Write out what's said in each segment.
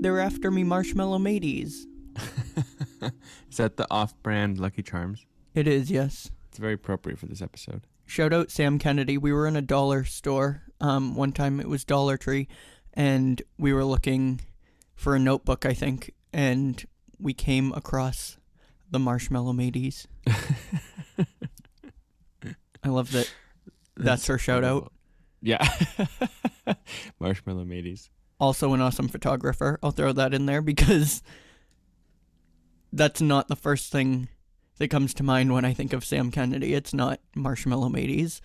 They're after me marshmallow mateys. Is that the off-brand Lucky Charms? It is, yes. It's very appropriate for this episode. Shout out Sam Kennedy. We were in a dollar store. One time it was Dollar Tree, and we were looking for a notebook, I think, and we came across the marshmallow mateys. I love that. That's her shout out. Yeah. Marshmallow mateys. Also an awesome photographer. I'll throw that in there because that's not the first thing that comes to mind when I think of Sam Kennedy. It's not marshmallow mateys.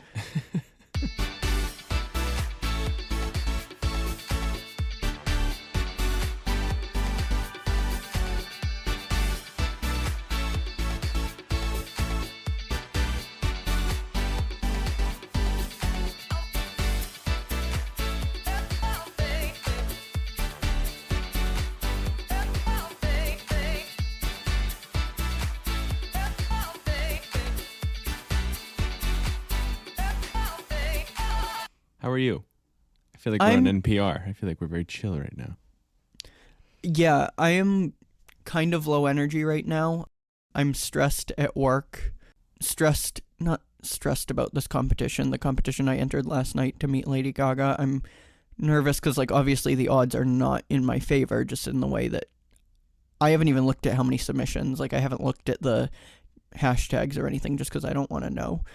How are you? I feel like we're on NPR. I feel like we're very chill right now. Yeah, I am kind of low energy right now. I'm stressed at work. Not stressed about this competition. The competition I entered last night to meet Lady Gaga. I'm nervous because, like, obviously the odds are not in my favor, just in the way that I haven't even looked at how many submissions. Like, I haven't looked at the hashtags or anything just because I don't want to know.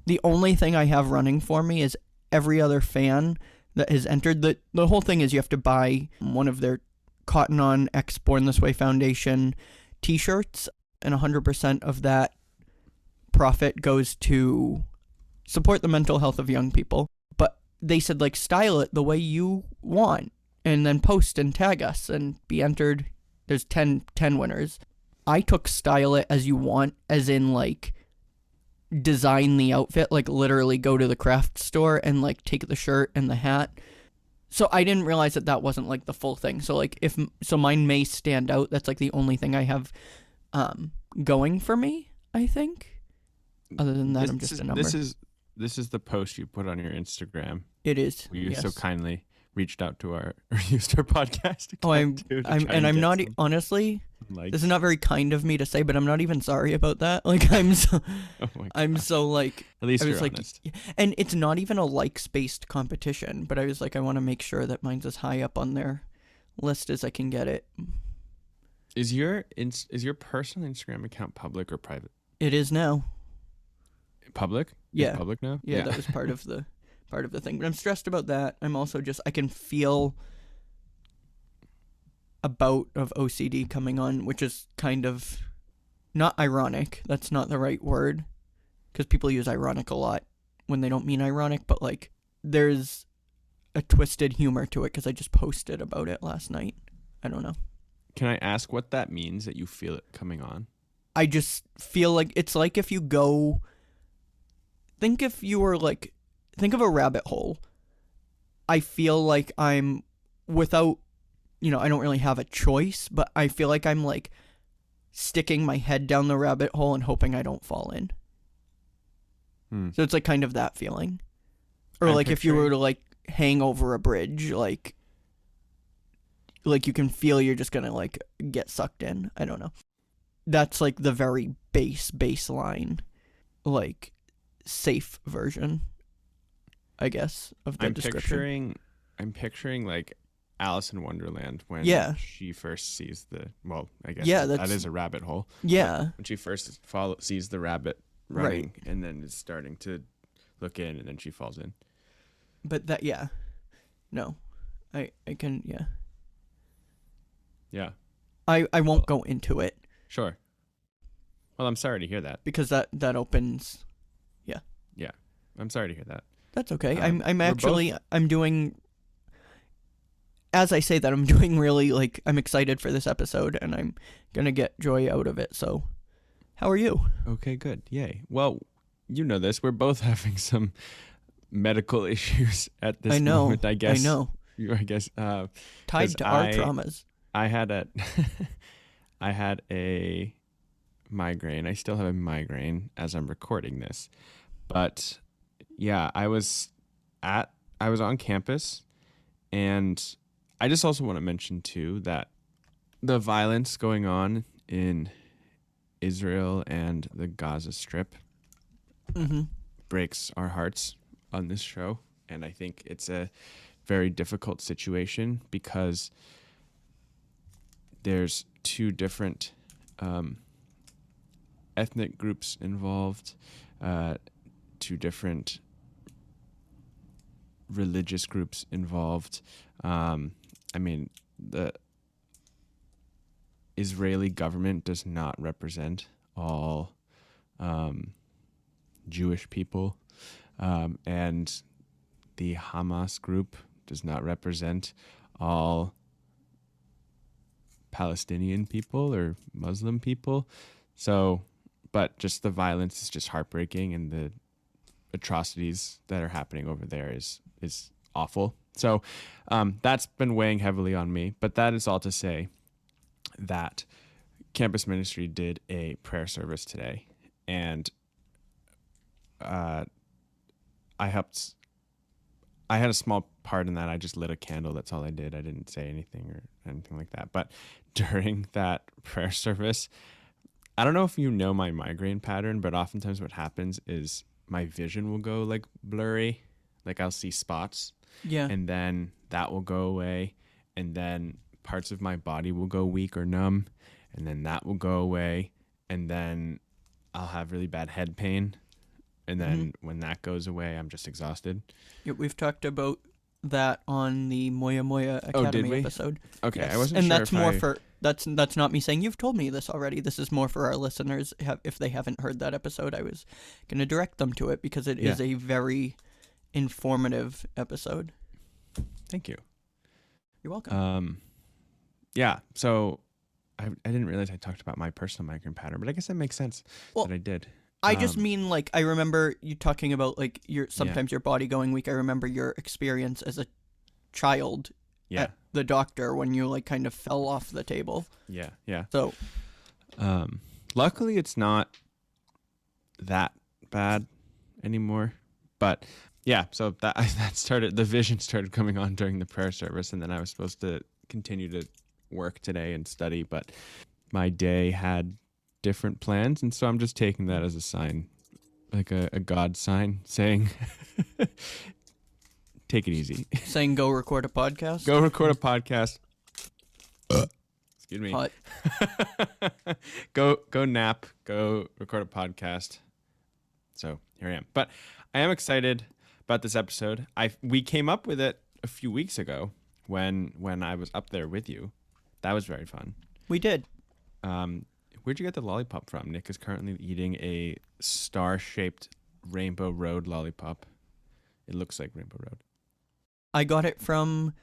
The only thing I have running for me is every other fan that has entered. The whole thing is you have to buy one of their Cotton On X Born This Way Foundation t-shirts, and 100% of that profit goes to support the mental health of young people. But they said, like, style it the way you want and then post and tag us and be entered. There's 10 winners. I took style it as you want, as in, like, design the outfit, like literally go to the craft store and like take the shirt and the hat. So I didn't realize that wasn't like the full thing. So like mine may stand out. That's like the only thing I have going for me, I think. Other than that, I'm just a number. This is the post you put on your Instagram. It is. You so kindly reached out to or used our podcast. I'm not honestly. This is not very kind of me to say, but I'm not even sorry about that. Like I'm so like, at least I was you're like, honest. And it's not even a likes-based competition, but I was like, I want to make sure that mine's as high up on their list as I can get it. Is your personal Instagram account public or private? It is now. Public? Yeah. It's public now? Yeah, that was part of the thing. But I'm stressed about that. I'm also I can feel a bout of OCD coming on, which is kind of not ironic. That's not the right word, because people use ironic a lot when they don't mean ironic, but like there's a twisted humor to it because I just posted about it last night. I don't know. Can I ask what that means, that you feel it coming on? I just feel like it's like if you go, think of a rabbit hole. I feel like I'm without, I don't really have a choice, but I feel like I'm like sticking my head down the rabbit hole and hoping I don't fall in. So it's like kind of that feeling. Or like if you were to like hang over a bridge, like you can feel you're just gonna like get sucked in. I don't know. That's like the very baseline, like safe version, I guess, of the description. I'm picturing like Alice in Wonderland when she first sees that is a rabbit hole. Yeah. When she first sees the rabbit running, right, and then is starting to look in, and then she falls in. But that, yeah. No. I can, yeah. Yeah. I won't go into it. Sure. Well, I'm sorry to hear that. Because that opens, yeah. Yeah. I'm sorry to hear that. That's okay. I'm doing, as I say that, I'm doing really, like, I'm excited for this episode, and I'm going to get joy out of it, so how are you? Okay, good. Yay. Well, you know this. We're both having some medical issues at this moment, I guess. I know. I guess. Tied to our traumas. I had a migraine. I still have a migraine as I'm recording this. But yeah, I was on campus, and I just also want to mention too that the violence going on in Israel and the Gaza Strip Mm-hmm. breaks our hearts on this show. And I think it's a very difficult situation because there's two different ethnic groups involved, two different religious groups involved. I mean, the Israeli government does not represent all Jewish people, and the Hamas group does not represent all Palestinian people or Muslim people. So, but just the violence is just heartbreaking, and the atrocities that are happening over there is awful. So that's been weighing heavily on me. But that is all to say that campus ministry did a prayer service today, and I helped. I had a small part in that. I just lit a candle. That's all I did. I didn't say anything or anything like that. But during that prayer service, I don't know if you know my migraine pattern, but oftentimes what happens is my vision will go like blurry. Like I'll see spots. Yeah. And then that will go away. And then parts of my body will go weak or numb. And then that will go away. And then I'll have really bad head pain. And then when that goes away, I'm just exhausted. Yeah, we've talked about that on the Moya Moya Academy episode. Okay, yes. I wasn't and sure. That's more for that's not me saying you've told me this already. This is more for our listeners. If they haven't heard that episode, I was going to direct them to it because it is a very informative episode. Thank you. You're welcome. Yeah. So I didn't realize I talked about my personal migraine pattern, but I guess that makes sense that I did. I just mean, like, I remember you talking about, like, sometimes your body going weak. I remember your experience as a child at the doctor when you, like, kind of fell off the table. Yeah. So, luckily it's not that bad anymore. But, yeah, so that started, the vision started coming on during the prayer service, and then I was supposed to continue to work today and study, but my day had different plans, and so I'm just taking that as a sign, like a God sign saying take it easy, saying go record a podcast. Excuse me. Hot. Go nap, go record a podcast. So here I am, but I am excited about this episode. We came up with it a few weeks ago when I was up there with you. That was very fun. We did. Where'd you get the lollipop from? Nick is currently eating a star-shaped Rainbow Road lollipop. It looks like Rainbow Road. I got it from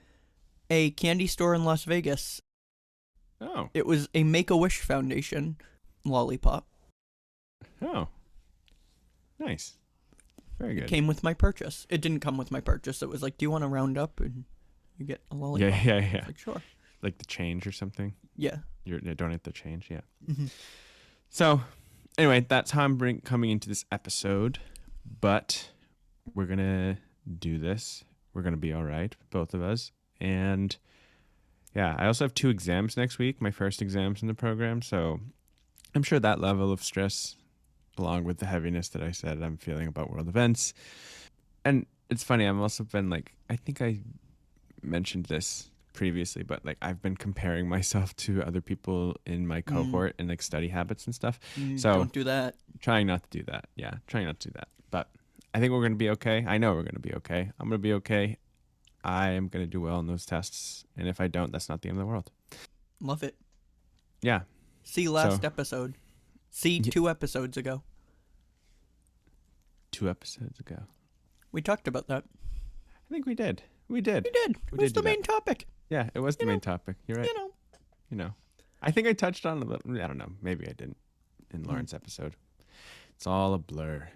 a candy store in Las Vegas. Oh. It was a Make-A-Wish Foundation lollipop. Oh. Nice. Very good. It came with my purchase. It didn't come with my purchase. It was like, do you want to round up and you get a lollipop? Yeah. Like, sure. Like the change or something? Yeah. You donate the change, yeah. Mm-hmm. So, anyway, that's how I'm coming into this episode. But we're going to do this. We're going to be all right, both of us. And, yeah, I also have 2 exams next week, my first exams in the program. So, I'm sure that level of stress, along with the heaviness that I said I'm feeling about world events. And it's funny, I've also been like, I think I mentioned this previously, but like I've been comparing myself to other people in my cohort and like study habits and stuff. So don't do that. Trying not to do that. Yeah, trying not to do that. But I think we're going to be okay. I know we're going to be okay. I'm going to be okay. I am going to do well in those tests. And if I don't, that's not the end of the world. Love it. Yeah. See last episode. See 2 episodes ago. 2 episodes ago. We talked about that. I think we did. It was the main topic. Yeah, it was the main topic. You're right. You know. I think I touched on a little. I don't know. Maybe I didn't in Lauren's episode. It's all a blur.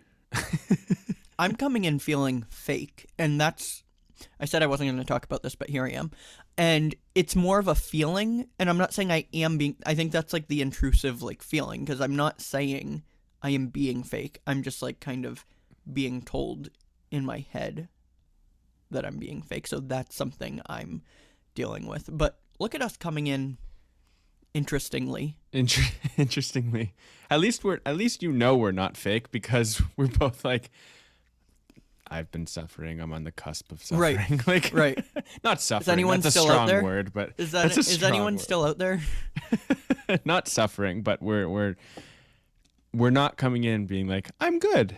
I'm coming in feeling fake, and that's... I said I wasn't going to talk about this, but here I am. And it's more of a feeling, and I'm not saying I am being... I think that's like the intrusive like feeling, because I'm not saying I am being fake. I'm just like kind of being told in my head that I'm being fake. So that's something I'm dealing with. But look at us coming in interestingly. Interestingly, at least we're not fake, because we're both like, I've been suffering. I'm on the cusp of suffering. Right. Like, right. Not suffering. Is anyone that's still a strong out there? word, but Is word. anyone still out there? Not suffering, but we're not coming in being like, I'm good.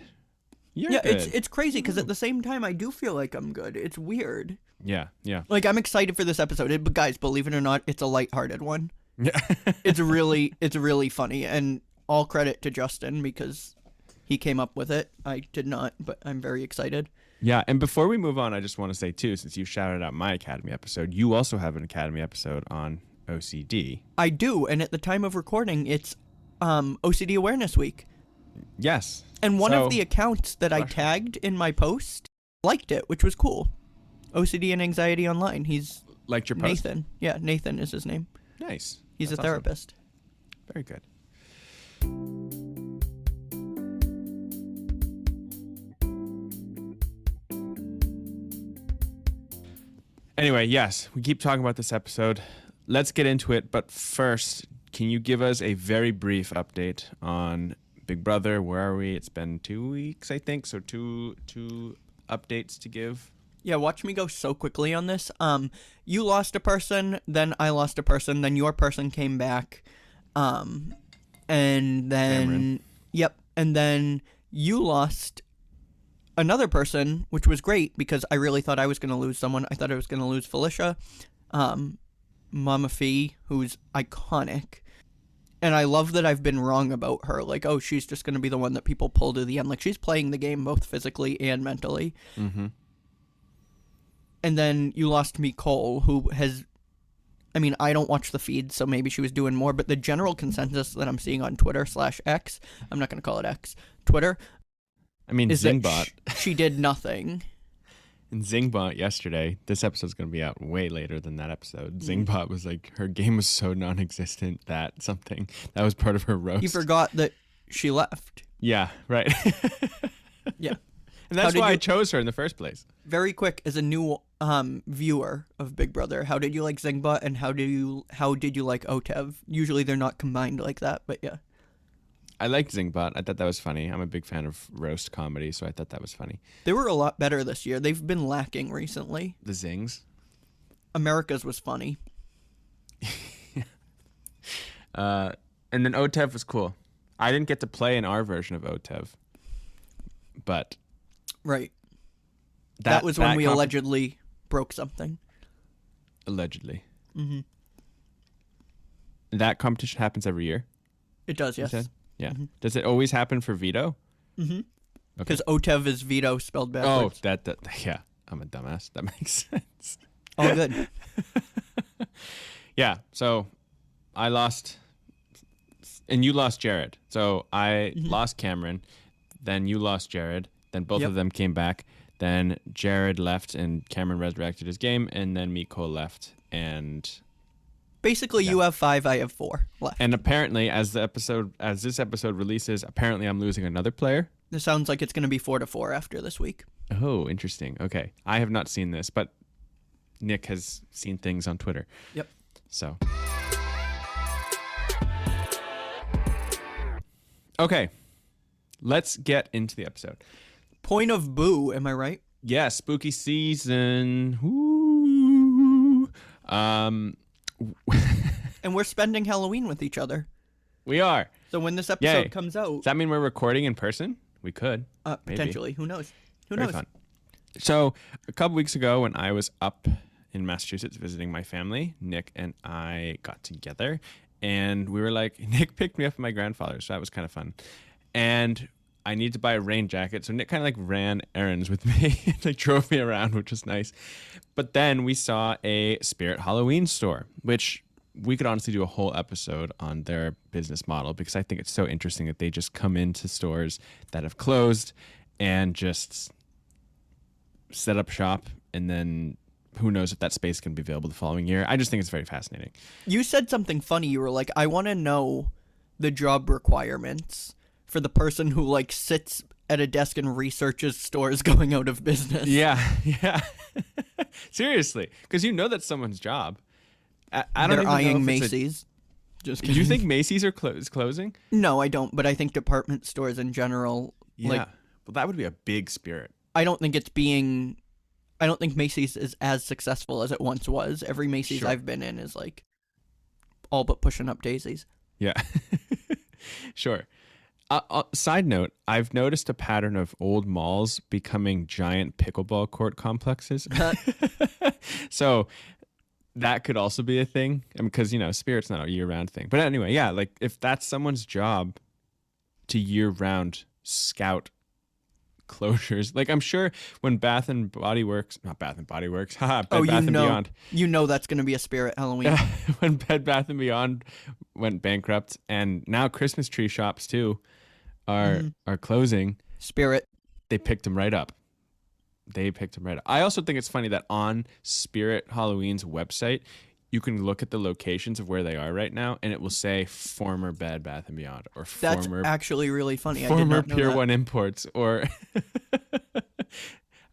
You're good. It's crazy because at the same time I do feel like I'm good. It's weird. Yeah. Like, I'm excited for this episode, but guys, believe it or not, it's a lighthearted one. Yeah. It's really funny, and all credit to Justin because he came up with it. I did not, but I'm very excited. Yeah, and before we move on, I just want to say too, since you shouted out my Academy episode, you also have an Academy episode on OCD. I do, and at the time of recording, it's OCD Awareness Week. Yes. And one of the accounts that I tagged in my post liked it, which was cool. OCD and Anxiety Online. He's liked your post? Nathan. Yeah, Nathan is his name. Nice. He's That's a therapist. Awesome. Very good. Anyway, yes, we keep talking about this episode. Let's get into it. But first, can you give us a very brief update on Big Brother? Where are we? It's been 2 weeks, I think. So two updates to give. Yeah, watch me go so quickly on this. You lost a person, then I lost a person, then your person came back. And then Cameron. Yep, and then you lost another person, which was great because I really thought I was going to lose someone. I thought I was going to lose Felicia, Mama Fee, who's iconic. And I love that I've been wrong about her. Like, oh, she's just going to be the one that people pull to the end. Like, she's playing the game both physically and mentally. Mm-hmm. And then you lost me, Cole, who has... I mean, I don't watch the feed, so maybe she was doing more. But the general consensus that I'm seeing on Twitter/X, I'm not going to call it X, Twitter... I mean, is Zingbot. She did nothing. And Zingbot yesterday, this episode's going to be out way later than that episode. Zingbot was like, her game was so non-existent that was part of her roast. You forgot that she left. Yeah, right. Yeah. And that's why I chose her in the first place. Very quick, as a new viewer of Big Brother, how did you like Zingbot and how did you like Otev? Usually they're not combined like that, but yeah. I liked Zingbot. I thought that was funny. I'm a big fan of roast comedy, so I thought that was funny. They were a lot better this year. They've been lacking recently. The Zings. America's was funny. And then Otev was cool. I didn't get to play in our version of Otev, but right. That was when we allegedly broke something. Allegedly. Mm-hmm. That competition happens every year? It does, yes. Yeah. Mm-hmm. Does it always happen for veto? Mm-hmm. Because Otev is veto spelled backwards. Oh, that yeah. I'm a dumbass. That makes sense. All good. Yeah. So I lost, and you lost Jared. So I lost Cameron, then you lost Jared, then both of them came back. Then Jared left and Cameron resurrected his game, and then Miko left. And basically, you have 5, I have 4 left. And apparently, as this episode releases, apparently I'm losing another player. This sounds like it's going to be 4-4 after this week. Oh, interesting. Okay. I have not seen this, but Nick has seen things on Twitter. Yep. So. Okay. Let's get into the episode. Point of boo, am I right? Yeah, spooky season. Woo. And we're spending Halloween with each other. We are. So when this episode comes out... Does that mean we're recording in person? We could. Potentially. Who knows? Very fun. So a couple weeks ago when I was up in Massachusetts visiting my family, Nick and I got together and we were like, Nick picked me up at my grandfather's, so that was kind of fun. And I needed to buy a rain jacket, so Nick kind of like ran errands with me, like drove me around, which was nice. But then we saw a Spirit Halloween store, which we could honestly do a whole episode on their business model because I think it's so interesting that they just come into stores that have closed and just set up shop, and then who knows if that space can be available the following year. I just think it's very fascinating. You said something funny. You were like, I want to know the job requirements for the person who like sits at a desk and researches stores going out of business. Yeah. Seriously, because you know that's someone's job. I don't They're even know eyeing if Macy's. Just Do you kidding. think Macy's is closing? No, I don't. But I think department stores in general, Yeah. like, Well, that would be a big spirit. I don't think it's being. I don't think Macy's is as successful as it once was. Every Macy's Sure. I've been in is like all but pushing up daisies. Yeah. Sure. Side note, I've noticed a pattern of old malls becoming giant pickleball court complexes. So that could also be a thing. I mean, because, Spirit's not a year-round thing. But anyway, yeah, like if that's someone's job to year-round scout closures, like I'm sure when Bath and Body Works, not Bath and Body Works, Bed Bath and Beyond. You know that's going to be a Spirit Halloween. When Bed Bath and Beyond went bankrupt, and now Christmas tree shops too are closing. Spirit. They picked them right up. I also think it's funny that on Spirit Halloween's website, you can look at the locations of where they are right now, and it will say former Bed Bath and Beyond or That's former actually really funny. I did former not know Pier that. 1 Imports, or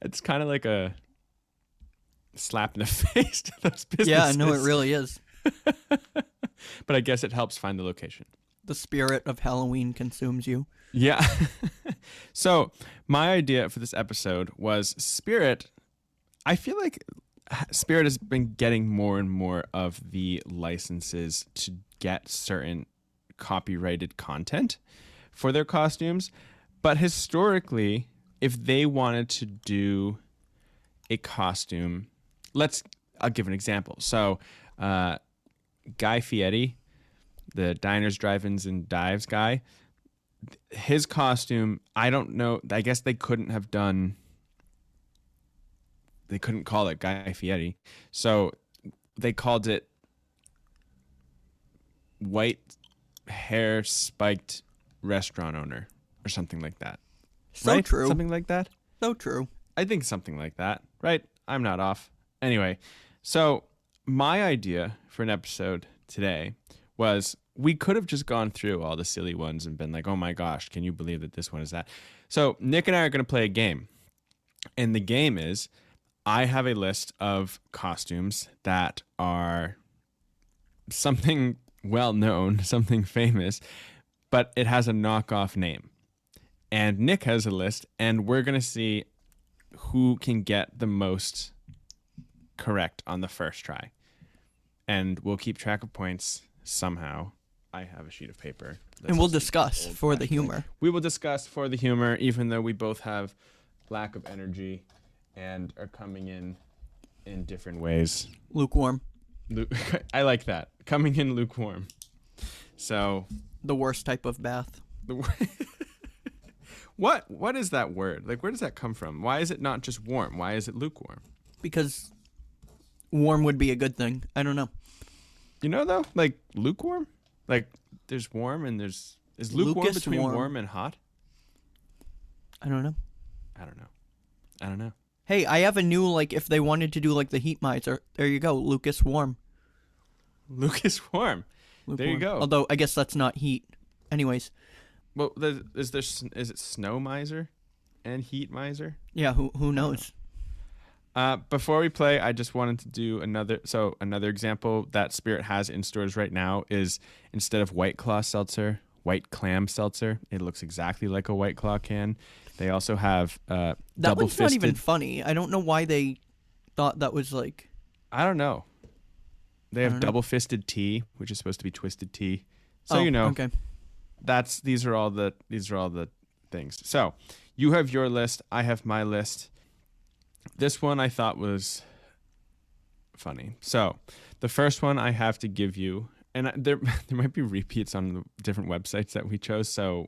it's kind of like a slap in the face to those businesses. Yeah, no, it really is. But I guess it helps find the location. The spirit of Halloween consumes you. Yeah. So my idea for this episode was Spirit. I feel like Spirit has been getting more and more of the licenses to get certain copyrighted content for their costumes. But historically, if they wanted to do a costume, I'll give an example. So Guy Fieri, the Diners, Drive-Ins, and Dives guy, his costume, I don't know, I guess they couldn't call it Guy Fieri. So they called it white hair spiked restaurant owner or something like that. So right? true. Something like that? So true. I think something like that, right? I'm not off. Anyway, so my idea for an episode today was we could have just gone through all the silly ones and been like, oh my gosh, can you believe that this one is that? So Nick and I are going to play a game. And the game is I have a list of costumes that are something well known, something famous, but it has a knockoff name. And Nick has a list, and we're going to see who can get the most correct on the first try. And we'll keep track of points somehow. I have a sheet of paper. And we'll discuss for the humor. We will discuss for the humor, even though we both have lack of energy and are coming in different ways. Lukewarm. I like that. Coming in lukewarm. So The worst type of bath. What is that word? Like, where does that come from? Why is it not just warm? Why is it lukewarm? Because warm would be a good thing. I don't know. You know, though? Like, lukewarm? Like, there's warm and is lukewarm between warm and hot? I don't know. I don't know. Hey, I have a new, like, if they wanted to do, like, the heat miser. There you go. Lucas Warm. Lucas Warm. There you go. Although, I guess that's not heat. Anyways. Well, is it snow miser and heat miser? Yeah, who knows? Before we play, I just wanted to do another example that Spirit has in stores right now is instead of White Claw seltzer, White Clam seltzer. It looks exactly like a White Claw can. They also have That double one's not fisted. even funny. I don't know why they thought that was like. I don't know. They have don't know. double fisted tea, which is supposed to be twisted tea. So Okay. these are all the things. So you have your list. I have my list. This one I thought was funny. So the first one I have to give you, and there might be repeats on the different websites that we chose. So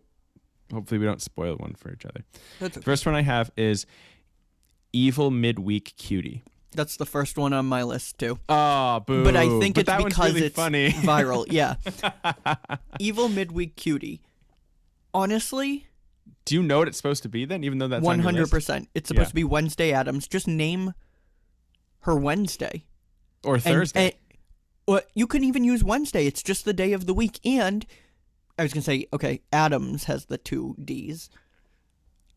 hopefully we don't spoil one for each other. That's okay. The first one I have is Evil Midweek Cutie. That's the first one on my list too. Oh, boo! But I think it's that one's because really it's funny. viral. Yeah. Evil Midweek Cutie. Honestly, Do you know what it's supposed to be then? Even though that's on your list? 100%. It's supposed to be Wednesday Addams. Just name her Wednesday. Or Thursday. Well, you can even use Wednesday. It's just the day of the week. And I was going to say, okay, Adams has the 2 Ds.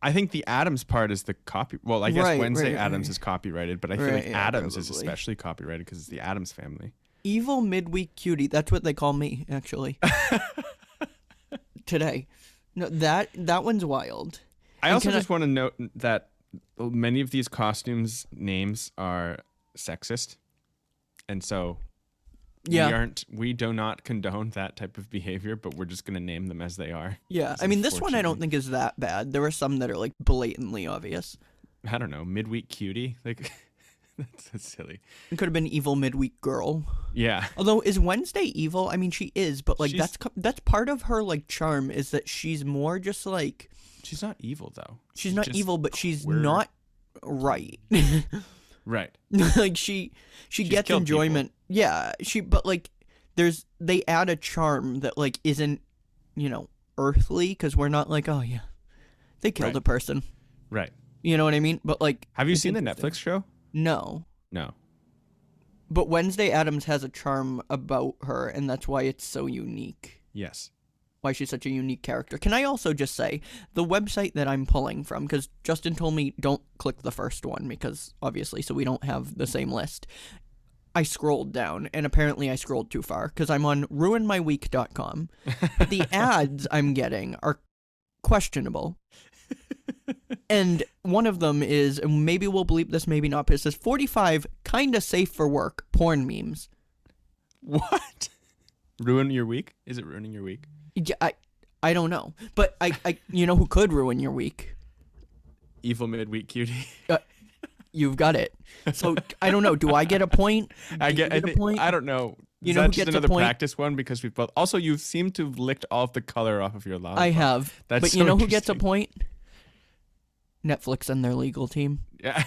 I think the Adams part is the copy. Well, I guess Right, Wednesday right, Adams right. is copyrighted, but I feel Right, like yeah, Adams is probably. especially copyrighted because it's the Adams family. Evil midweek cutie. That's what they call me, actually. Today. No, that one's wild. I And also can just want to note that many of these costumes names are sexist, and so Yeah. we do not condone that type of behavior, but we're just going to name them as they are. Yeah. 'Cause I mean, this one I don't unfortunately- think is that bad. There are some that are like blatantly obvious. I don't know, midweek cutie, like that's silly. It could have been evil midweek girl. Yeah, Although is Wednesday evil? I mean, she is, but like She's- that's part of her like charm is that she's more just like she's not evil though. she's not just evil, but she's queer. not right. Right. Like she gets killed enjoyment. Yeah, but like they add a charm that like isn't, earthly because we're not like, oh yeah, they killed Right. a person. Right. You know what I mean? But like, Have you it's seen the interesting. Netflix show? No. No. But Wednesday Addams has a charm about her, and that's why it's so unique. Yes. Why she's such a unique character. Can I also just say, the website that I'm pulling from, because Justin told me don't click the first one, because obviously, so we don't have the same list. I scrolled down, and apparently I scrolled too far, because I'm on ruinmyweek.com. But the ads I'm getting are questionable. And one of them is, and maybe we'll bleep this, maybe not, but it says 45 kinda safe for work porn memes. What? Ruin your week? Is it ruining your week? Yeah, I don't know. But I you know who could ruin your week? Evil midweek cutie. You've got it. So I don't know. Do I get a point? I Do you get. a point. I don't know. You Is know that who just gets a another point? practice one because we've both. Also, you seem to have licked all of the color off of your lollipop. I have. That's but so you know who gets a interesting. point? Netflix and their legal team. Yeah.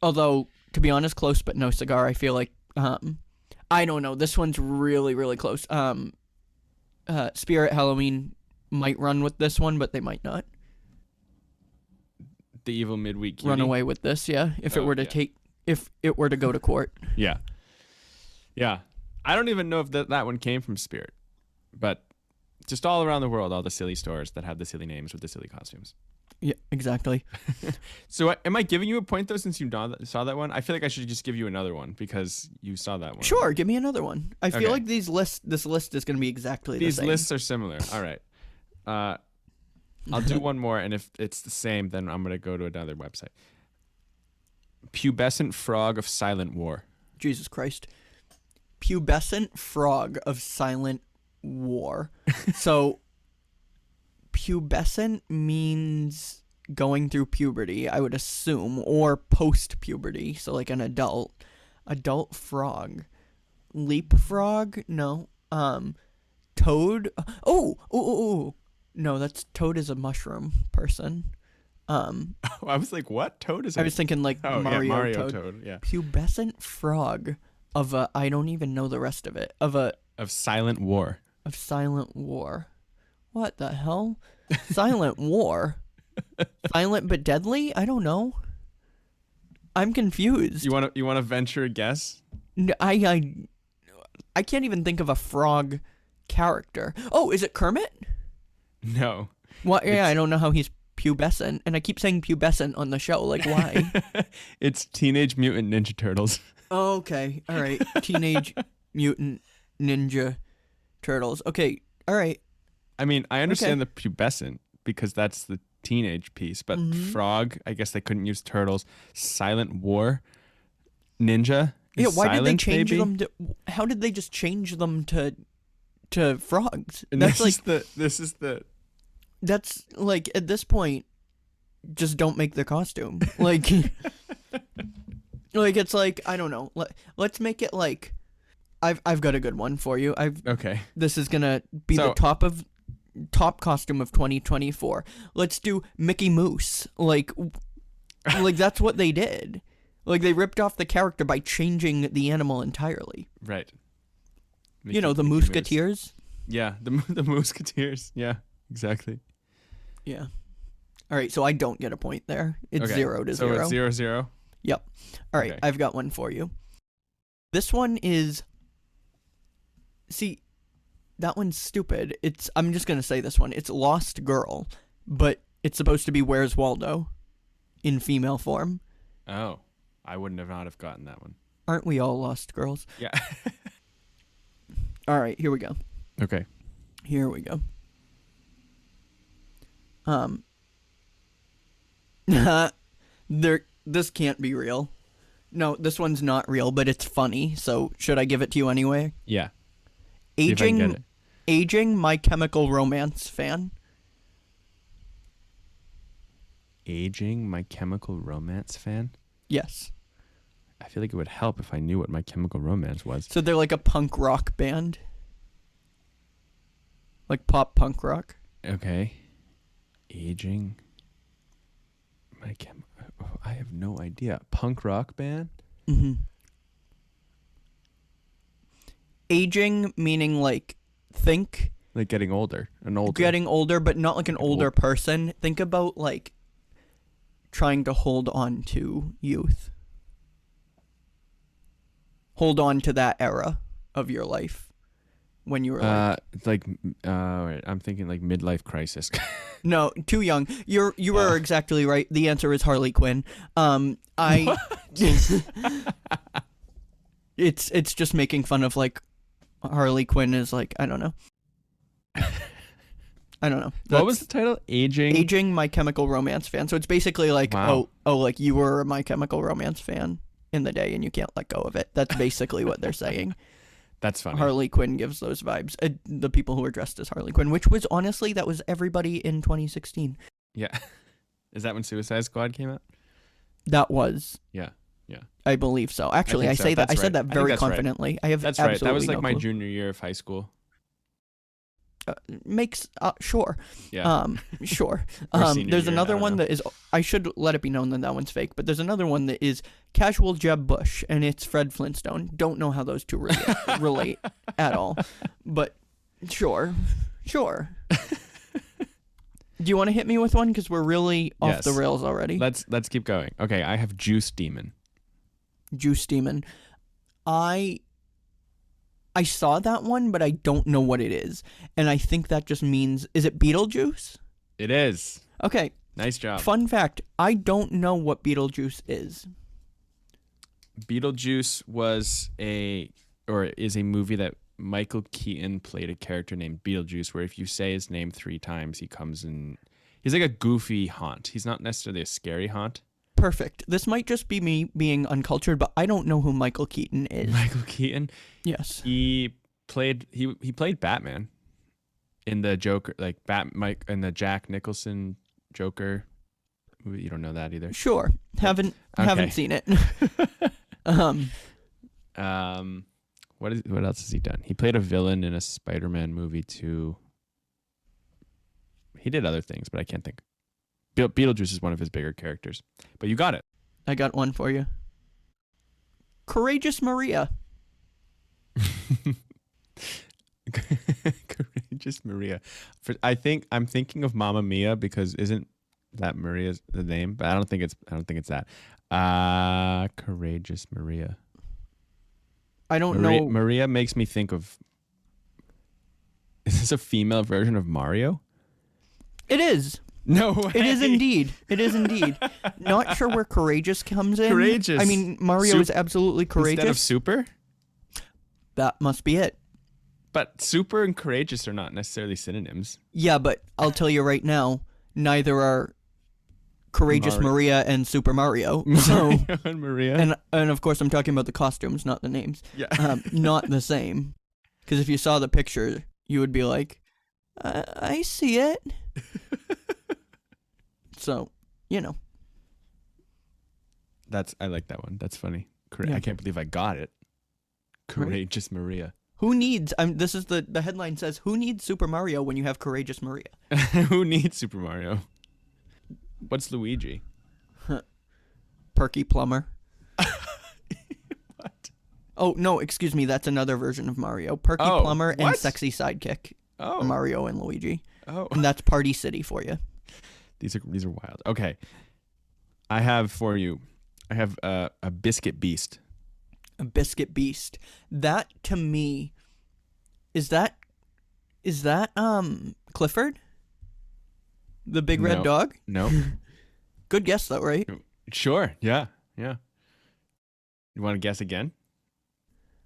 Although, to be honest, close but no cigar. I feel like I don't know. This one's really, really close. Spirit Halloween might run with this one, but they might not The evil midweek cutie. run away with this. Yeah, if it Oh, were to yeah. if it were to go to court. Yeah. Yeah. I don't even know if that one came from Spirit, but just all around the world, all the silly stores that have the silly names with the silly costumes. Yeah, exactly. So am I giving you a point though since you saw that one? I feel like I should just give you another one because you saw that one. Sure, give me another one. I feel Okay. like this list is going to be exactly These the same. lists are similar. All right. I'll do one more, and if it's the same, then I'm gonna go to another website. Pubescent frog of silent war. Jesus Christ. Pubescent frog of silent war. So, pubescent means going through puberty, I would assume, or post-puberty, so like an adult. Adult frog. Leapfrog? No. Toad? Oh. No, Toad is a mushroom person. I was like, what? Toad is? I was thinking like Mario Toad. Yeah. Pubescent frog of a, I don't even know the rest of it, Of silent war. of silent war. What the hell? Silent war? Silent but deadly? I don't know. I'm confused. You want to venture a guess? I can't even think of a frog character. Oh, is it Kermit? No. Well, yeah, I don't know how he's pubescent, and I keep saying pubescent on the show. Like, why? It's Teenage Mutant Ninja Turtles. Oh, okay. All right. Teenage Mutant Ninja Turtles. Okay. All right. I mean, I understand the pubescent because that's the teenage piece, but frog, I guess they couldn't use turtles. Silent war, ninja. Yeah, is why did they silent, change maybe? them to, how did they just change them to frogs? And That's like this is the that's like at this point just don't make the costume. Like like it's like I don't know. Let's make it like I've got a good one for you. okay. This is going to be So- the top costume of 2024. Let's do Mickey Mouse. Like that's what they did. Like they ripped off the character by changing the animal entirely. Right. You know, the Mickey Mouse. Musketeers. Yeah, the Musketeers. Yeah, exactly. Yeah. All right, so I don't get a point there. It's Okay, 0 to so 0. it's 0-0. Yep. All right, Okay. I've got one for you. This one is. See, that one's stupid. I'm just gonna say this one. It's Lost Girl, but It's supposed to be Where's Waldo in female form. Oh, I wouldn't have not have gotten that one. Aren't we all lost girls? Yeah. All right, here we go. Okay. Here we go. This can't be real. No, this one's not real, but it's funny. So should I give it to you anyway? Yeah. See if I can get it. Aging My Chemical Romance fan. Aging My Chemical Romance fan? Yes. I feel like it would help if I knew what My Chemical Romance was. So they're like a punk rock band. Like pop punk rock. Okay. Aging My Chemical... I have no idea. Punk rock band? Mm-hmm. Aging meaning like think. Like getting older. Getting older, but not like an older person. Think about like trying to hold on to youth. Hold on to that era of your life when you were I'm thinking like midlife crisis. No, too young. You were exactly right. The answer is Harley Quinn. It's just making fun of like Harley Quinn is like, I don't know. What was the title? Aging My Chemical Romance fan. So it's basically like, wow. like you were a My Chemical Romance fan in the day and you can't let go of it. That's basically what they're saying. That's funny. Harley Quinn gives those vibes. The people who were dressed as Harley Quinn, which was honestly, that was everybody in 2016. Yeah. Is that when Suicide Squad came out? That was. Yeah. I believe so. Actually, I said that very confidently. Right. I have that's absolutely right. That was like no my clue. junior year of high school. Sure. Yeah. Sure. Senior There's year, another I don't one know. that is. I should let it be known that one's fake, but there's another one that is Casual Jeb Bush, and it's Fred Flintstone. Don't know how those two relate at all, but sure. Do you want to hit me with one? Because we're really off the rails already. Let's keep going. Okay, I have Juice Demon. Juice Demon. I saw that one, but I don't know what it is. And I think that just means, is it Beetlejuice? It is. Okay. Nice job. Fun fact, I don't know what Beetlejuice is. Beetlejuice is a movie that Michael Keaton played a character named Beetlejuice, where if you say his name 3 times, he comes in. He's like a goofy haunt. He's not necessarily a scary haunt. Perfect. This might just be me being uncultured, but I don't know who Michael Keaton is. Michael Keaton? Yes. He played Batman in the Joker, like in the Jack Nicholson Joker movie. You don't know that either. Sure. Haven't seen it. What else has he done? He played a villain in a Spider-Man movie too. He did other things, but I can't think. Beetlejuice is one of his bigger characters. But you got it. I got one for you. Courageous Maria. Courageous Maria. I'm thinking of Mamma Mia because isn't that Maria's the name? But I don't think it's that. Courageous Maria. I don't know. Maria makes me think of. Is this a female version of Mario? It is. No way. It is indeed. Not sure where courageous comes in. Courageous. I mean, Mario is absolutely courageous. Instead of super? That must be it. But super and courageous are not necessarily synonyms. Yeah, but I'll tell you right now, neither are Courageous Maria and Super Mario. Mario and Maria. And of course I'm talking about the costumes, not the names. Yeah. Not the same. Because if you saw the picture, you would be like, I see it. So, I like that one. That's funny. Yeah. I can't believe I got it. Courageous Maria. Who needs? This is the headline says, "Who needs Super Mario when you have Courageous Maria?" Who needs Super Mario? What's Luigi? Perky Plumber. What? Oh no, excuse me. That's another version of Mario. Perky Plumber and Sexy Sidekick. Oh, Mario and Luigi. Oh, and that's Party City for you. These are wild. Okay, I have for you. I have a Biscuit Beast. A Biscuit Beast. That to me is that Clifford? The big red dog? No. Good guess, though, right? Sure. Yeah. Yeah. You want to guess again?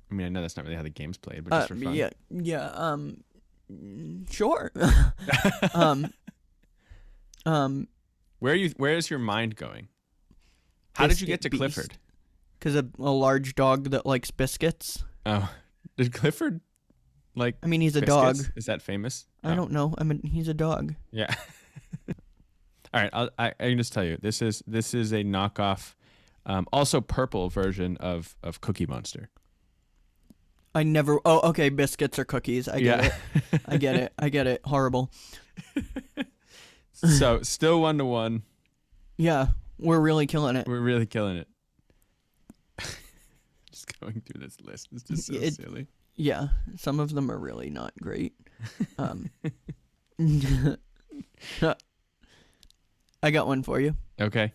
I mean, I know that's not really how the game's played, but just for fun. Yeah. Sure. Where is your mind going? How did you get to Clifford? Because a large dog that likes biscuits. Oh, did Clifford like? I mean, he's a biscuits? dog. Is that famous? I don't know. He's a dog. Yeah. All right. I can just tell you this is a knockoff, also purple version of Cookie Monster. I never. Oh, okay. Biscuits or cookies. I get it. I get it. Horrible. So still 1-1. Yeah, we're really killing it. We're really killing it. Just going through this list. It's just so silly. Yeah, some of them are really not great. I got one for you. Okay.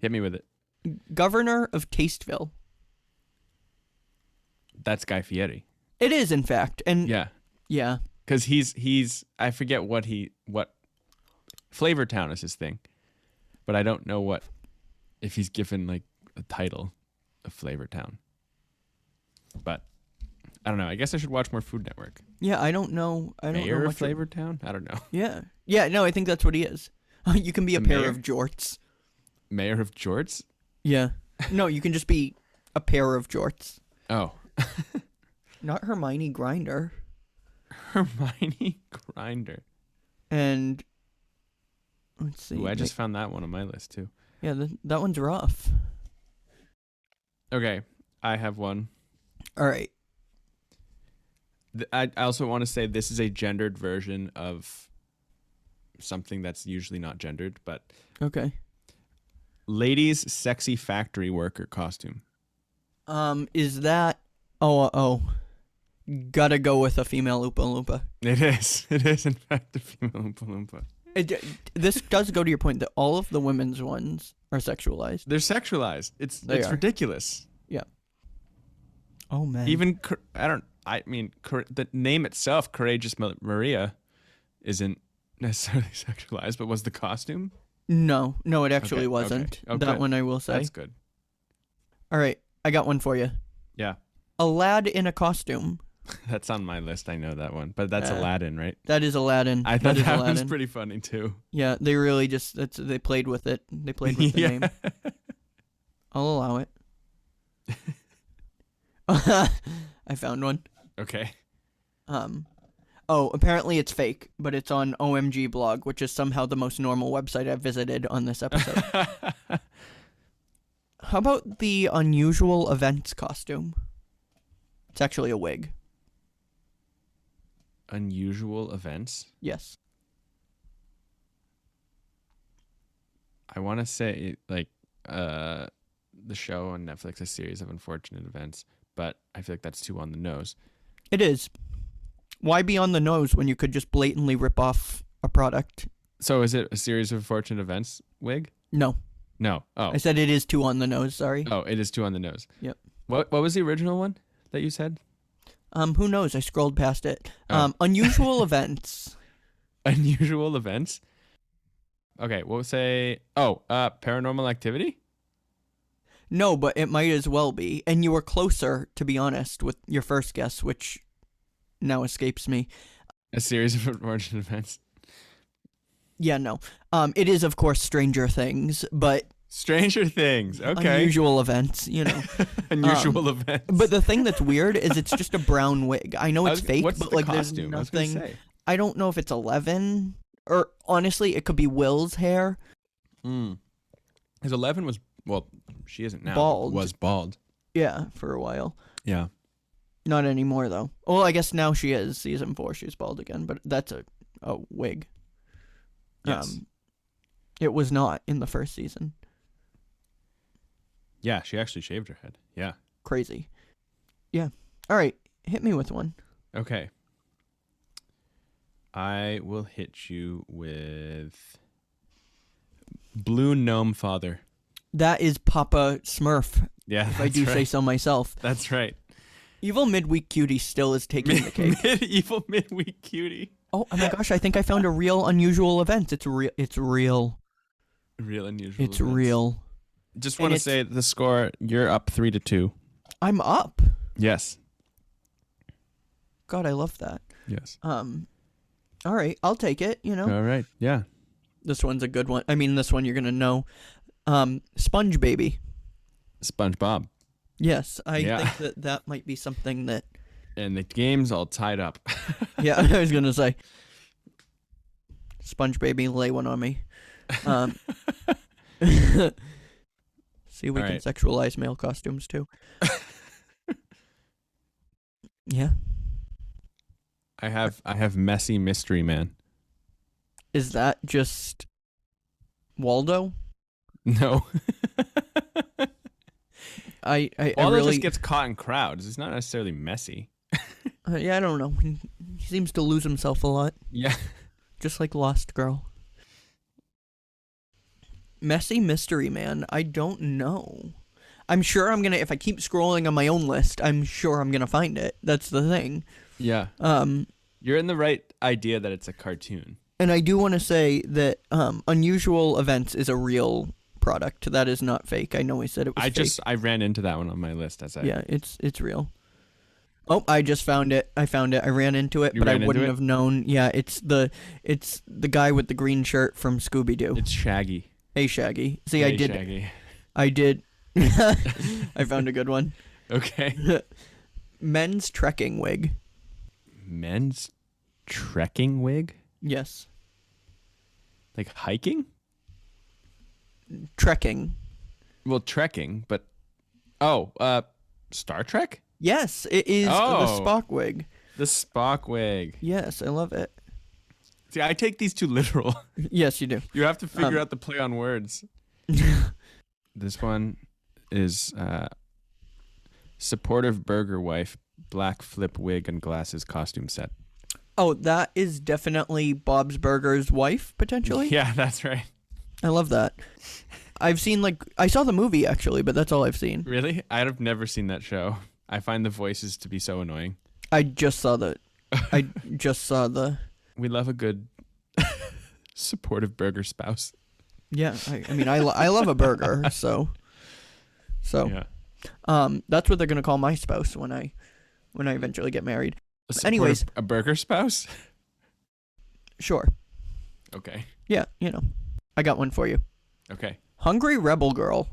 Hit me with it. Governor of Tasteville. That's Guy Fieri. It is, in fact. And yeah. Because he's I forget what Flavor Town is his thing. But I don't know if he's given like a title of Flavor Town. But I don't know. I guess I should watch more Food Network. Yeah, I don't know. Mayor of Flavor Town? I don't know. Yeah. Yeah, no, I think that's what he is. You can be a pair of jorts. Mayor of Jorts? Yeah. No, you can just be a pair of jorts. Oh. Not Hermione Grinder. Hermione Grinder. And let's see. Ooh, I just found that one on my list too. Yeah, that one's rough. Okay, I have one. All right. I also want to say this is a gendered version of something that's usually not gendered, but okay. Ladies' sexy factory worker costume. Is that? Oh. Gotta go with a female Oompa Loompa. It is. It is in fact a female Oompa Loompa. This does go to your point that all of the women's ones are sexualized. They're sexualized. It's ridiculous. Yeah. Oh man. Even the name itself, Courageous Maria, isn't necessarily sexualized, but was the costume? No, it actually wasn't. Okay. That one I will say. That's good. All right, I got one for you. Yeah. A lad in a costume. That's on my list. I know that one, but that's Aladdin, right? That is Aladdin. I thought that was pretty funny too. Yeah, they really they played with it. They played with the name. I'll allow it. I found one. Okay. Oh, apparently it's fake, but it's on OMG blog, which is somehow the most normal website I've visited on this episode. How about the unusual events costume? It's actually a wig. Unusual events? Yes. I want to say like the show on Netflix, A Series of Unfortunate Events, but I feel like that's too on the nose. It is. Why be on the nose when you could just blatantly rip off a product? So is it A Series of Unfortunate Events wig? No. No. Oh. I said it is too on the nose, sorry. Oh, it is too on the nose. Yep. What was the original one that you said? Who knows? I scrolled past it. Unusual events. Unusual events? Okay, we'll say Paranormal Activity? No, but it might as well be. And you were closer, to be honest, with your first guess, which now escapes me. A Series of Unfortunate Events. Yeah, no. It is, of course, Stranger Things, but... Stranger Things, okay. Unusual events, you know. Unusual events. But the thing that's weird is it's just a brown wig. I know it's fake, but like costume? There's nothing... I don't know if it's 11, or honestly, it could be Will's hair. Because 11 was... Well, she isn't now. Bald. Was bald. Yeah, for a while. Yeah. Not anymore, though. Well, I guess now she is. Season 4, she's bald again, but that's a wig. Yes. It was not in the first season. Yeah, she actually shaved her head. Yeah. Crazy. Yeah. All right, hit me with one. Okay. I will hit you with Blue Gnome Father. That is Papa Smurf. Yeah, if I do say so myself. That's right. Evil Midweek Cutie still is taking the cake. Evil Midweek Cutie. Oh my gosh, I think I found a real unusual event. It's real. It's real. Real unusual. It's events. real. Just want to say the score. You're up 3-2. I'm up. Yes. God, I love that. Yes. All right, I'll take it. All right. Yeah. This one's a good one. I mean, this one you're gonna know. Sponge Baby. SpongeBob. Yes, I think that might be something that. And the game's all tied up. Yeah, I was gonna say. Sponge Baby, lay one on me. See, we can sexualize male costumes too. Yeah. I have Messy Mystery Man. Is that just Waldo? No. I Waldo really just gets caught in crowds. It's not necessarily messy. yeah, I don't know. He seems to lose himself a lot. Yeah. Just like Lost Girl. Messy Mystery Man. I don't know. I'm sure I'm gonna, if I keep scrolling on my own list, I'm sure I'm gonna find it. That's the thing. Yeah. You're in the right idea that it's a cartoon. And I do want to say that Unusual Events is a real product. That is not fake. I know we said it was fake. I ran into that one on my list Yeah, it's real. Oh, I just found it. I found it. I ran into it, but I wouldn't have known. Yeah, it's the guy with the green shirt from Scooby-Doo. It's Shaggy. Hey, Shaggy. See, hey, I did. Shaggy. I did. I found a good one. Okay. Men's trekking wig. Men's trekking wig? Yes. Like hiking? Trekking. Well, trekking, but Star Trek? Yes, it is the Spock wig. The Spock wig. Yes, I love it. See, I take these too literal. Yes, you do. You have to figure out the play on words. This one is supportive burger wife, black flip wig and glasses costume set. Oh, that is definitely Bob's Burgers' wife, potentially? Yeah, that's right. I love that. I've seen, I saw the movie, actually, but that's all I've seen. Really? I've never seen that show. I find the voices to be so annoying. I just saw the... We love a good supportive burger spouse. Yeah, I mean, I love a burger, so Yeah. That's what they're gonna call my spouse when I eventually get married. Anyways, a burger spouse. Sure. Okay. Yeah, I got one for you. Okay. Hungry Rebel Girl.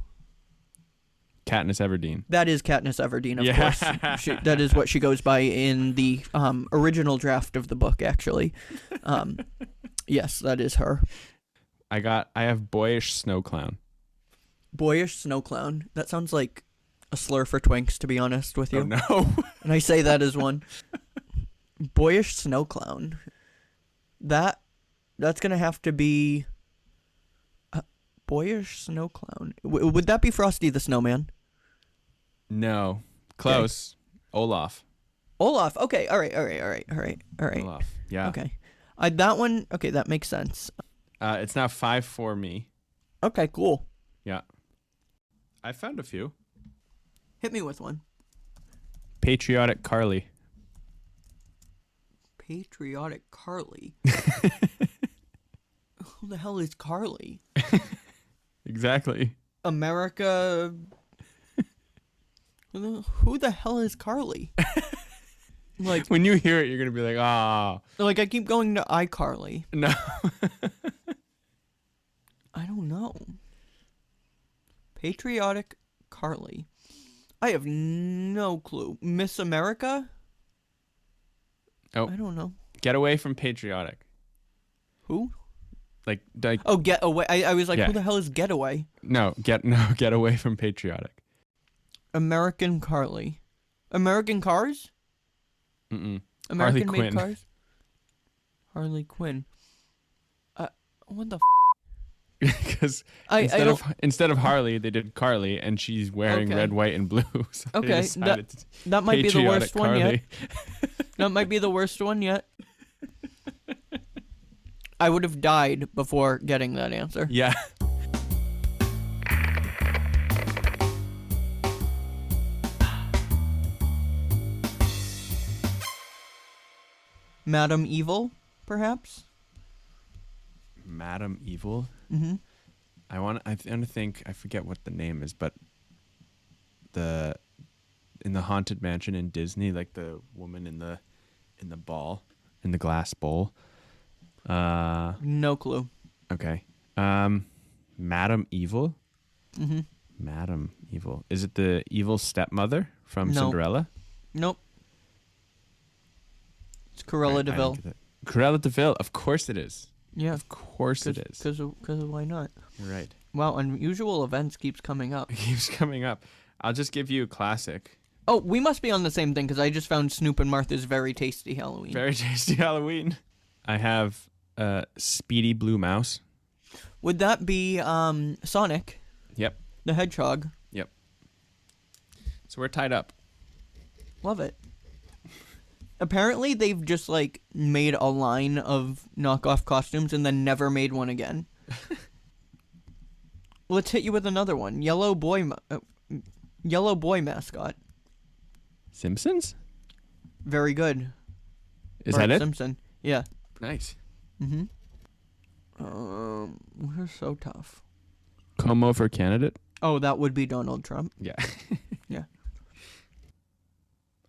Katniss Everdeen. That is Katniss Everdeen, of course. That is what she goes by in the original draft of the book, actually. Yes, that is her. I have boyish snow clown. Boyish snow clown. That sounds like a slur for twinks, to be honest with you. Oh, no. And I say that as one. Boyish snow clown. That's gonna have to be boyish snow clown. Would that be Frosty the Snowman? No. Close. Okay. Olaf. Okay. All right. Olaf. Yeah. Okay. That one. Okay, that makes sense. It's now 5-4 me. Okay. Cool. Yeah. I found a few. Hit me with one. Patriotic Carly. Patriotic Carly. Who the hell is Carly? Exactly. America. Who the hell is Carly? Like, when you hear it, you're gonna be like, ah. Like, I keep going to iCarly. No. I don't know. Patriotic Carly. I have no clue. Miss America? Oh. I don't know. Get away from patriotic. Who? Like oh, Get Away. I was like, yeah. Who the hell is Getaway? No, get away from patriotic. American Carly. American Cars? Mm-mm. American Harley made Quinn. cars? Harley Quinn. What the f***? Because instead of Harley, they did Carly, and she's wearing red, white, and blue. So okay, that might be the worst one yet. That might be the worst one yet. I would have died before getting that answer. Yeah. Madam Evil, perhaps. Madam Evil. Mm-hmm. I want to think. I forget what the name is, but in the Haunted Mansion in Disney, like the woman in the glass bowl. No clue. Okay. Madam Evil. Mm-hmm. Madam Evil. Is it the evil stepmother from Cinderella? Nope. It's Cruella de Vil. Cruella de Vil. Of course it is. Yeah. Of course it is. Because why not? You're right. Wow, unusual events keeps coming up. It keeps coming up. I'll just give you a classic. Oh, we must be on the same thing because I just found Snoop and Martha's Very Tasty Halloween. Very Tasty Halloween. I have Speedy Blue Mouse. Would that be Sonic? Yep. The Hedgehog. Yep. So we're tied up. Love it. Apparently, they've just, like, made a line of knockoff costumes and then never made one again. Let's hit you with another one. Yellow boy mascot. Simpsons? Very good. Is Bart that it? Simpson. Yeah. Nice. Mm-hmm. We're so tough. Como for candidate? Oh, that would be Donald Trump. Yeah. Yeah.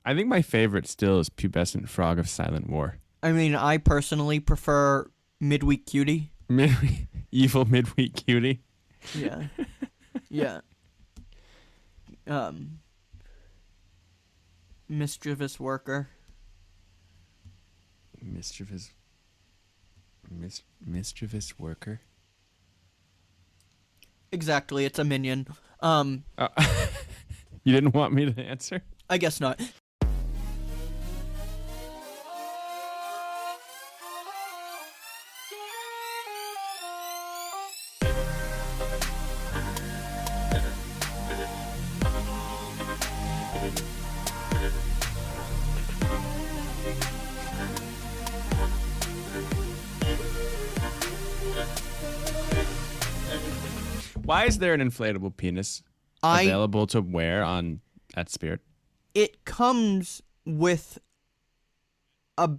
I think my favorite still is Pubescent Frog of Silent War. I mean, I personally prefer Midweek Cutie. Evil Midweek Cutie. Yeah. Yeah. Mischievous Worker. Mischievous Worker. Exactly, it's a minion. You didn't want me to answer? I guess not. Why is there an inflatable penis available to wear at Spirit? It comes with a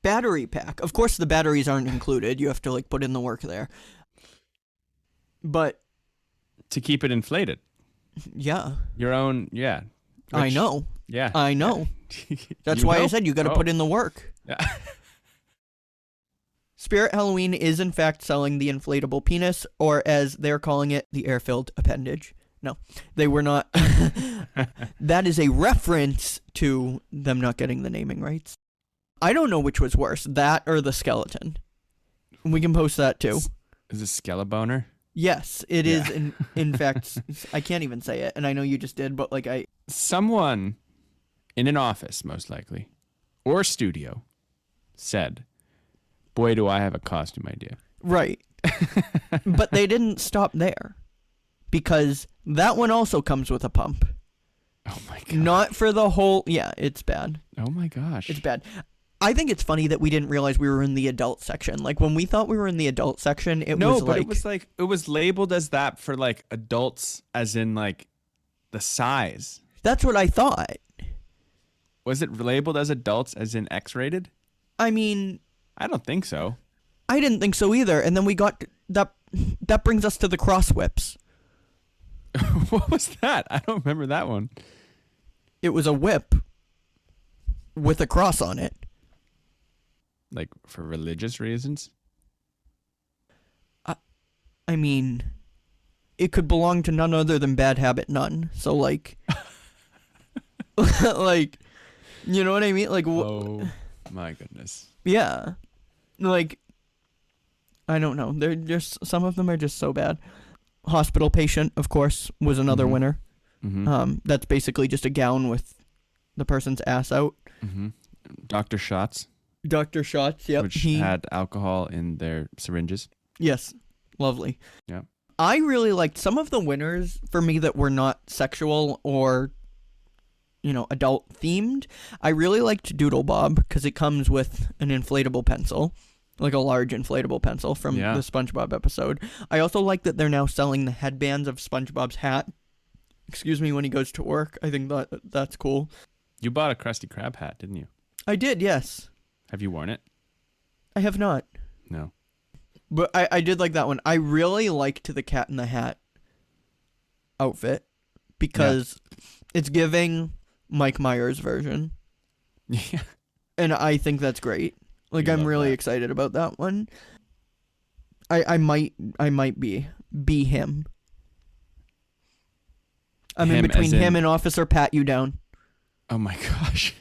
battery pack. Of course, the batteries aren't included. You have to like put in the work there. But to keep it inflated. Yeah. Your own, yeah. I know. Yeah. I know. That's why I said you got to put in the work. Yeah. Spirit Halloween is in fact selling the inflatable penis, or as they're calling it, the air-filled appendage. No, they were not. That is a reference to them not getting the naming rights. I don't know which was worse, that or the skeleton. We can post that too. Is it Skelebaner? Yes, it is. In fact, I can't even say it, and I know you just did, but like someone in an office, most likely, or studio, said, "Boy, do I have a costume idea." Right. But they didn't stop there, because that one also comes with a pump. Oh my god. Not for the whole. Yeah, it's bad. Oh my gosh. It's bad. I think it's funny that we didn't realize we were in the adult section. Like when we thought we were in the adult section, it was labeled as that for like adults, as in like the size. That's what I thought. Was it labeled as adults as in X-rated? I mean, I don't think so. I didn't think so either. And then we got that. That brings us to the cross whips. What was that? I don't remember that one. It was a whip with a cross on it. Like for religious reasons? I mean, it could belong to none other than Bad Habit None. So like, like, you know what I mean? Like, oh my goodness. Yeah, like, I don't know. They're just, some of them are just so bad. Hospital Patient, of course, was another winner. Mm-hmm. That's basically just a gown with the person's ass out. Mm-hmm. Dr. Shots. Dr. Shots, yep. Which had alcohol in their syringes. Yes, lovely. Yeah. I really liked some of the winners for me that were not sexual or, adult themed. I really liked Doodle Bob because it comes with an inflatable pencil, like a large inflatable pencil from the SpongeBob episode. I also like that they're now selling the headbands of SpongeBob's hat. Excuse me, when he goes to work. I think that's cool. You bought a Krusty Krab hat, didn't you? I did, yes. Have you worn it? I have not. No. But I did like that one. I really liked the Cat in the Hat outfit because it's giving Mike Myers version. Yeah. And I think that's great. Like, You I'm love really that. excited about that one. I might be him. I'm in Him between as in- him and Officer Pat You Down. Oh my gosh.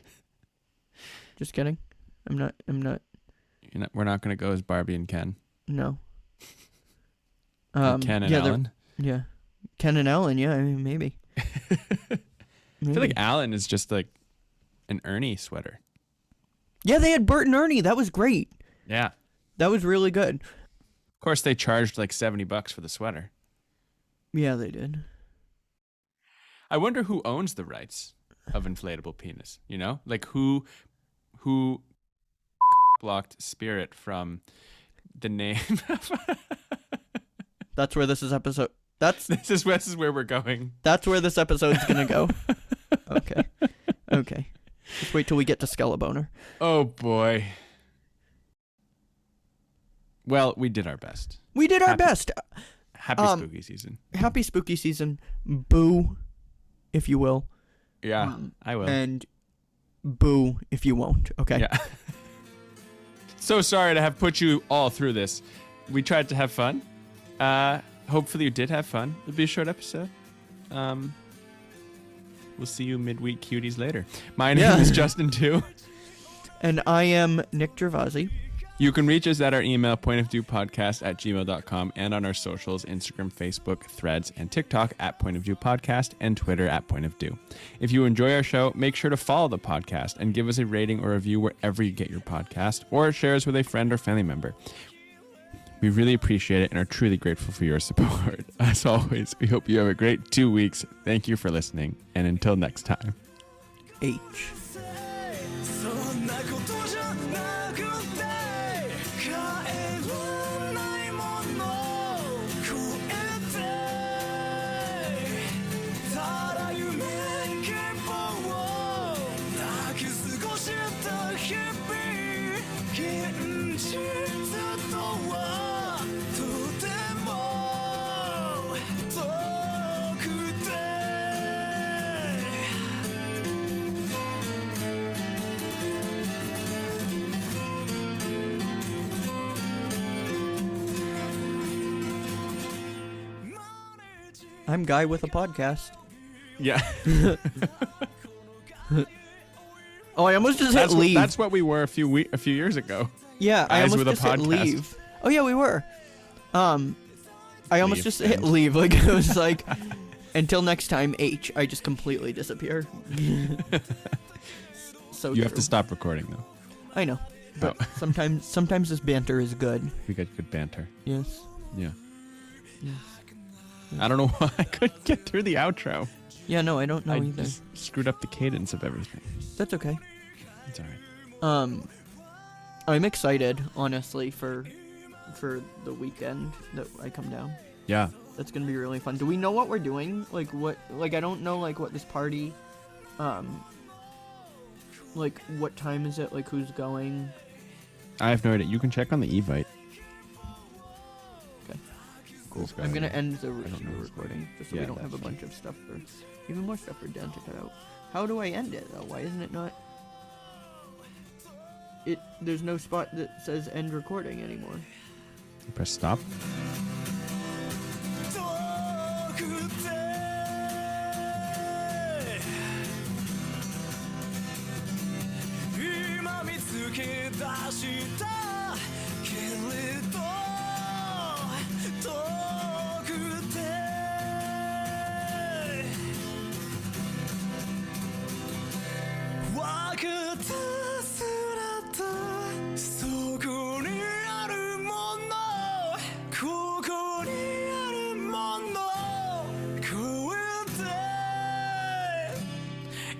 Just kidding. I'm not. We're not going to go as Barbie and Ken. No. Ken and yeah, Alan. Yeah. Ken and Ellen, yeah, I mean, maybe. I feel like Alan is just like an Ernie sweater. Yeah, they had Bert and Ernie. That was great. Yeah. That was really good. Of course, they charged like $70 for the sweater. Yeah, they did. I wonder who owns the rights of inflatable penis. You know, like who blocked Spirit from the name. That's where this is episode. This is where we're going. That's where this episode's gonna go. Okay. Just wait till we get to Skelebaner. Oh boy. Well, we did our best. We did our best. Happy spooky season. Happy spooky season. Boo, if you will. Yeah, I will. And boo if you won't. Okay. Yeah. So sorry to have put you all through this. We tried to have fun. Hopefully you did have fun. It'll be a short episode. We'll see you midweek cuties later. My name is Justin too. And I am Nick Gervasi. You can reach us at our email, pointofviewpodcast@gmail.com, and on our socials, Instagram, Facebook, Threads, and TikTok at pointofviewpodcast, and Twitter at pointofview. If you enjoy our show, make sure to follow the podcast and give us a rating or review wherever you get your podcast, or share us with a friend or family member. We really appreciate it and are truly grateful for your support. As always, we hope you have a great 2 weeks. Thank you for listening, and until next time. H. I'm Guy with a podcast. Yeah. Oh, I almost just hit leave. That's what we were a few years ago. Yeah, I Guys almost with a just hit podcast. leave. Oh yeah, we were. I almost Leave, just hit end. leave. Like it was like, until next time, H. I just completely disappear. So You have true. to stop recording though. I know, but sometimes this banter is good. We got good banter. Yes. Yeah. Yes. I don't know why I couldn't get through the outro. Yeah, no, I don't know I either. just screwed up the cadence of everything. That's okay. It's all right. I'm excited, honestly, for the weekend that I come down. Yeah. That's gonna be really fun. Do we know what we're doing? Like what? Like I don't know like what this party, like what time is it? Like who's going? I have no idea. You can check on the Evite. Okay. Cool. I'm gonna end the I don't know who's recording just so Yeah, we don't have a that's bunch of stuff for even more stuff for Dan to cut out. How do I end it though? Why isn't it not? There's no spot that says end recording anymore. Press stop.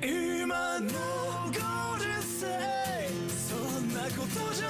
今のご時世そんなことじゃ